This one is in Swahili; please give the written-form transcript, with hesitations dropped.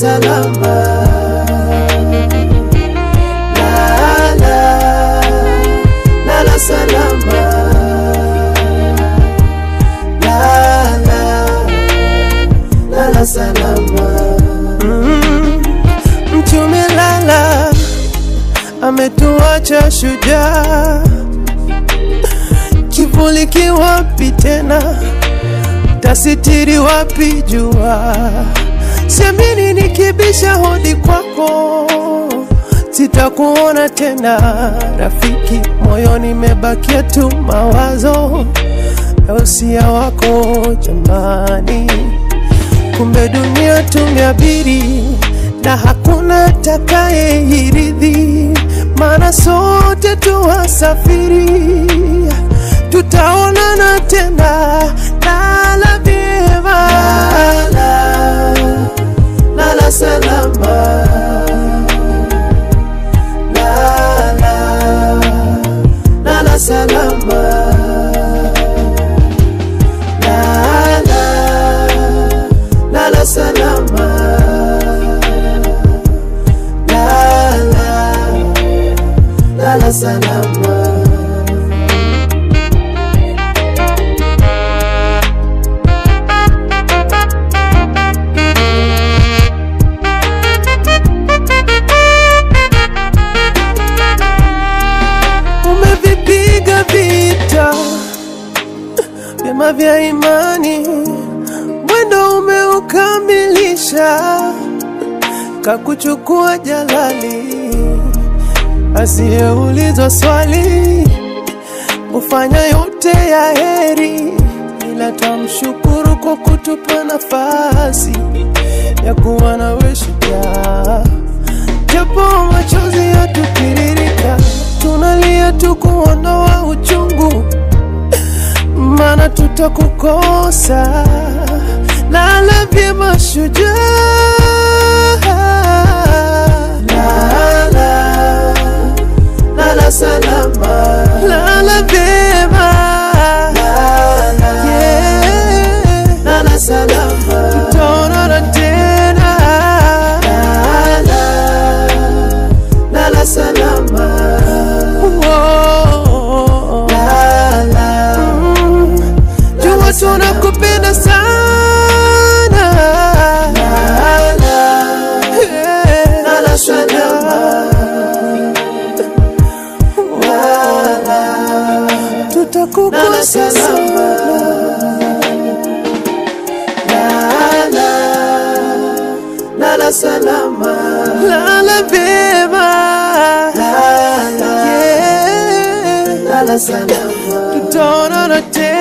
salama. Lala salama. Lala salama. Mtume lala, ametuacha shujaa. Kivuli kiwapi tena, tasitiri wapi jua. Siamini nikibisha hodi kwako, sitakuona tena rafiki. Moyoni mebakia tu mawazo ya usia wako jamani. Kumbe dunia tumeabiri na hakuna takaye iridhi, maana sote tuwasafiri. Tutaonana tena, lala vyema. Lala salama. Lala salama. Lala salama. Lala salama. Umevipiga vita vyema vya imani, mwendo umeukamilisha. Kakuchukua jalali, asiyeulizwa swali. Ufanya yote ya heri, ila tamshukuru kwa kutupa nafasi ya kuwa nawe shujaa. Japo machozi yatutiririka, tunalia tu kuondoa uchungu, maana tutakukosa. Lala vyema shujaa. Lala salama. Lala vyema. Lala salama. Tutaonana tena. Lala salama. Jua tunakupenda sana. Lala salama. Tutakukosa sana. Lala salama. Lala vyema. Lala salama. Tutaonana tena.